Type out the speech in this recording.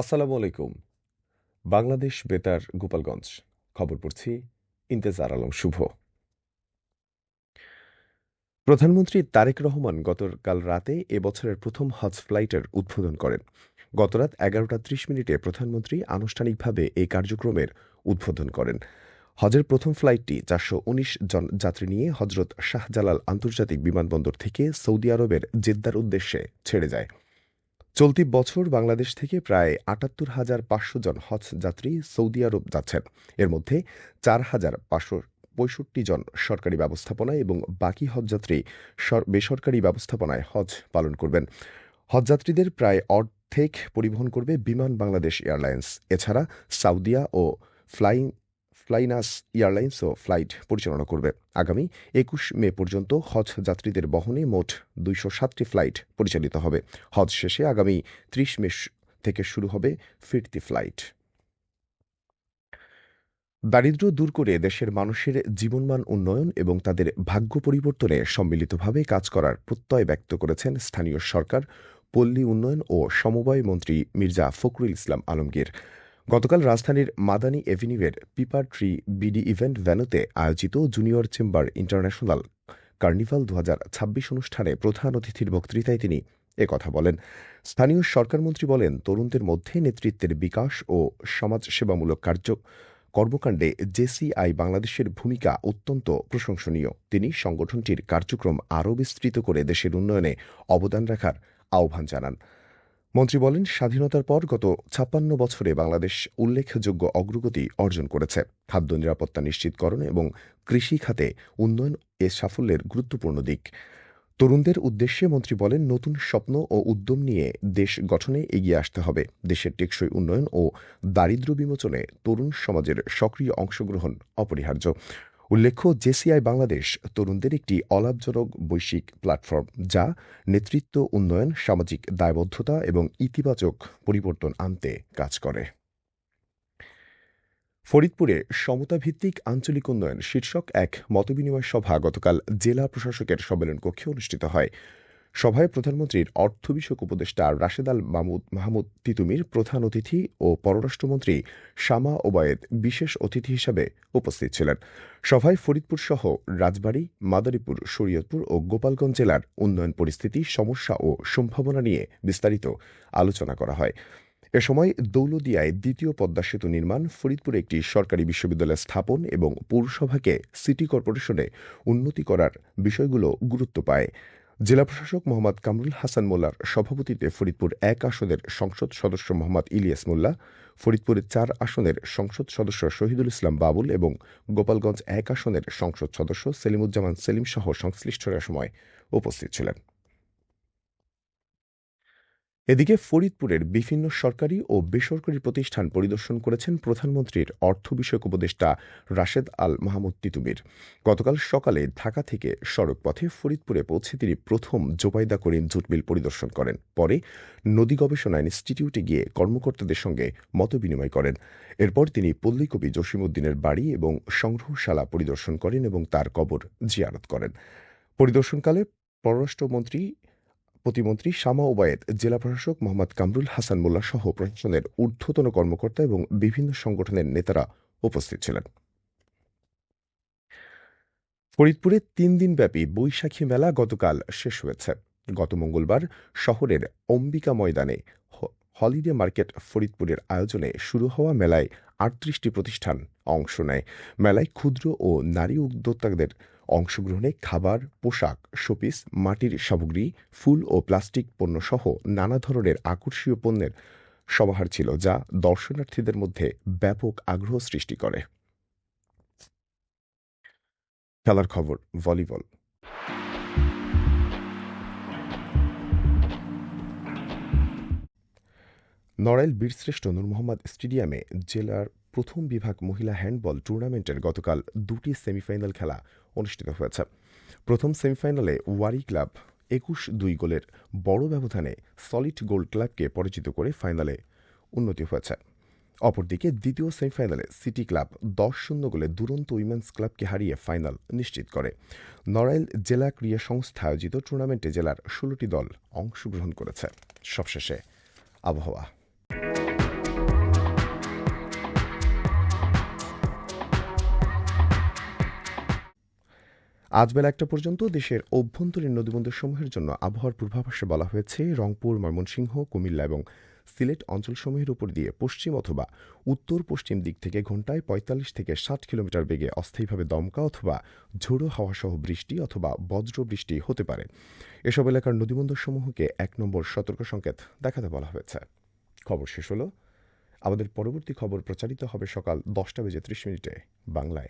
আসসালামু আলাইকুম। বাংলাদেশ বেতার গোপালগঞ্জ। খবর পড়ছি ইন্তেজার আলম শুভ। প্রধানমন্ত্রী তারেক রহমান গতকাল রাতে এ বছরের প্রথম হজ ফ্লাইটের উদ্বোধন করেন। গতরাত ১১টা ৩০ মিনিটে প্রধানমন্ত্রী আনুষ্ঠানিকভাবে এই কার্যক্রমের উদ্বোধন করেন। হজের প্রথম ফ্লাইটটি ৪১৯ জন যাত্রী নিয়ে হজরত শাহজালাল আন্তর্জাতিক বিমানবন্দর থেকে সৌদি আরবের জেদ্দার উদ্দেশ্যে ছেড়ে যায়। চলতি বছর বাংলাদেশ থেকে প্রায় ৭৮,৫০০ জন হজ যাত্রী সৌদি আরব যাচ্ছেন। এর মধ্যে ৪,৫৬৫ জন সরকারি ব্যবস্থাপনায় এবং বাকি হজযাত্রী বেসরকারি ব্যবস্থাপনায় হজ পালন করবেন। হজযাত্রীদের প্রায় অর্ধেক পরিবহন করবে বিমান বাংলাদেশ এয়ারলাইন্স। এছাড়া সাউদিয়া ও ফ্লাইনাস এয়ারলাইন্সও ফ্লাইট পরিচালনা করবে। আগামী ২১ মে পর্যন্ত হজ যাত্রীদের বহনে মোট ২০৭টি ফ্লাইট পরিচালিত হবে। হজ শেষে আগামী ৩০ মে থেকে শুরু হবে ফিরতি ফ্লাইট। দারিদ্র্য দূর করে দেশের মানুষের জীবনমান উন্নয়ন এবং তাদের ভাগ্য পরিবর্তনে সম্মিলিতভাবে কাজ করার প্রত্যয় ব্যক্ত করেছেন স্থানীয় সরকার, পল্লী উন্নয়ন ও সমবায় মন্ত্রী মির্জা ফখরুল ইসলাম আলমগীর। গতকাল রাজধানীর মাদানী এভিনিউয়ের পিপার ট্রি বিডি ইভেন্ট ভেন্যুতে আয়োজিত জুনিয়র চেম্বার ইন্টারন্যাশনাল কার্নিভাল ২০২৬ অনুষ্ঠানে প্রধান অতিথির বক্তৃতায় তিনি একথা বলেন। স্থানীয় সরকারমন্ত্রী বলেন, তরুণদের মধ্যে নেতৃত্বের বিকাশ ও সমাজসেবামূলক কর্মকাণ্ডে জেসিআই বাংলাদেশের ভূমিকা অত্যন্ত প্রশংসনীয়। তিনি সংগঠনটির কার্যক্রম আরও বিস্তৃত করে দেশের উন্নয়নে অবদান রাখার আহ্বান জানান। মন্ত্রী বলেন, স্বাধীনতার পর গত ৫৬ বছরে বাংলাদেশ উল্লেখযোগ্য অগ্রগতি অর্জন করেছে। খাদ্য নিরাপত্তা নিশ্চিতকরণ এবং কৃষি খাতে উন্নয়ন এ সাফল্যের গুরুত্বপূর্ণ দিক। তরুণদের উদ্দেশ্যে মন্ত্রী বলেন, নতুন স্বপ্ন ও উদ্যম নিয়ে দেশ গঠনে এগিয়ে আসতে হবে। দেশের টেকসই উন্নয়ন ও দারিদ্র্য বিমোচনে তরুণ সমাজের সক্রিয় অংশগ্রহণ অপরিহার্য। উল্লেখ্য, জেসিআই বাংলাদেশ তরুণদের একটি অলাভজনক বৈশ্বিক প্ল্যাটফর্ম, যা নেতৃত্ব, উন্নয়ন, সামাজিক দায়বদ্ধতা এবং ইতিবাচক পরিবর্তন আনতে কাজ করে। ফরিদপুরে সমতাভিত্তিক আঞ্চলিক উন্নয়ন শীর্ষক এক মতবিনিময় সভা গতকাল জেলা প্রশাসকের সম্মেলন কক্ষে অনুষ্ঠিত হয়। সভায় প্রধানমন্ত্রীর অর্থ বিষয়ক উপদেষ্টা রাশেদ আল মাহমুদ তিতুমির প্রধান অতিথি ও পররাষ্ট্রমন্ত্রী শামা ওবায়েদ বিশেষ অতিথি হিসাবে উপস্থিত ছিলেন। সভায় ফরিদপুর সহ রাজবাড়ী, মাদারীপুর, শরীয়তপুর ও গোপালগঞ্জ জেলার উন্নয়ন পরিস্থিতি, সমস্যা ও সম্ভাবনা নিয়ে বিস্তারিত আলোচনা করা হয়। এ সময় দৌলদিয়ায় দ্বিতীয় পদ্মা সেতু নির্মাণ, ফরিদপুরে একটি সরকারি বিশ্ববিদ্যালয় স্থাপন এবং পৌরসভাকে সিটি কর্পোরেশনে উন্নতি করার বিষয়গুলো গুরুত্ব পায়। জেলা প্রশাসক মোহাম্মদ কামরুল হাসান মোল্লার সভাপতিত্বে ফরিদপুর ১ আসনের সংসদ সদস্য মোহাম্মদ ইলিয়াস মোল্লা, ফরিদপুর ৪ আসনের সংসদ সদস্য শহীদুল ইসলাম বাবুল এবং গোপালগঞ্জ ১ আসনের সংসদ সদস্য সেলিমুজ্জামান সেলিম সহ সংশ্লিষ্টরা সময় উপস্থিত ছিলেন। এদিকে ফরিদপুরের বিভিন্ন সরকারি ও বেসরকারি প্রতিষ্ঠান পরিদর্শন করেছেন প্রধানমন্ত্রীর অর্থ বিষয়ক উপদেষ্টা রাশেদ আল মাহমুদ তিতুমির। গতকাল সকালে ঢাকা থেকে সড়ক পথে ফরিদপুরে পৌঁছে তিনি প্রথম জোবাইদা করিম জুট মিল পরিদর্শন করেন। পরে নদী গবেষণা ইনস্টিটিউটে গিয়ে কর্মকর্তাদের সঙ্গে মতবিনিময় করেন। এরপর তিনি পল্লীকবি জসিমউদ্দিনের বাড়ি এবং সংগ্রহশালা পরিদর্শন করেন এবং তার কবর জিয়ারত করেন। পরিদর্শনকালে পররাষ্ট্রমন্ত্রী প্রতিমন্ত্রী শামা ওবায়েদ, জেলা প্রশাসক মোহাম্মদ কামরুল হাসান মোল্লা সহ প্রশাসনের ঊর্ধ্বতন কর্মকর্তা এবং বিভিন্ন সংগঠনের নেতারা উপস্থিত ছিলেন। ফরিদপুরে ৩ দিনব্যাপী বৈশাখী মেলা গতকাল শেষ হয়েছে। গত মঙ্গলবার শহরের অম্বিকা ময়দানে হলিডে মার্কেট ফরিদপুরের আয়োজনে শুরু হওয়া মেলায় ৩৮টি প্রতিষ্ঠান অংশ নেয়। মেলায় ক্ষুদ্র ও নারী উদ্যোক্তাদের অংশগ্রহণে খাবার, পোশাক, শোপিস, মাটির সামগ্রী, ফুল ও প্লাস্টিক পণ্যসহ নানা ধরনের আকর্ষণীয় পণ্যের সমাহার ছিল, যা দর্শনার্থীদের মধ্যে ব্যাপক আগ্রহ সৃষ্টি করে। খেলার খবর, ভলিবল। নড়াইল বীরশ্রেষ্ঠ নূর মোহাম্মদ স্টেডিয়ামে জেলার প্রথম বিভাগ মহিলা হ্যান্ডবল টুর্নামেন্টের গতকাল ২টি সেমিফাইনাল খেলা অনুষ্ঠিত হয়েছে। প্রথম সেমিফাইনালে ওয়ারি ক্লাব ২১-২ গোলের বড় ব্যবধানে সলিড গোল্ড ক্লাবকে পরাজিত করে ফাইনালে উন্নতি হয়েছে। অপরদিকে দ্বিতীয় সেমিফাইনালে সিটি ক্লাব ১০-০ গোলে দুরন্ত উইমেন্স ক্লাবকে হারিয়ে ফাইনাল নিশ্চিত করে। নড়াইল জেলা ক্রীড়া সংস্থা আয়োজিত টুর্নামেন্টে জেলার ১৬টি দল অংশগ্রহণ করেছে। সবশেষে আবহাওয়া। আজ বেলা ১টা পর্যন্ত দেশের অভ্যন্তরীণ নদীবন্দরসমূহের জন্য আবহাওয়ার পূর্বাভাসে বলা হয়েছে, রংপুর, ময়মনসিংহ, কুমিল্লা এবং সিলেট অঞ্চলসমূহের উপর দিয়ে পশ্চিম অথবা উত্তর-পশ্চিম দিক থেকে ঘণ্টায় ৪৫ থেকে ৬০ কিলোমিটার বেগে অস্থায়ীভাবে দমকা অথবা ঝোড়ো হাওয়াসহ বৃষ্টি অথবা বজ্রবৃষ্টি হতে পারে। এসব এলাকার নদীবন্দরসমূহকে ১ নম্বর সতর্ক সংকেত দেখাতে বলা হয়েছে। খবর শেষ হলো। আমাদের পরবর্তী খবর প্রচারিত হবে সকাল ১০টা বেজে ৩০ মিনিটে বাংলায়।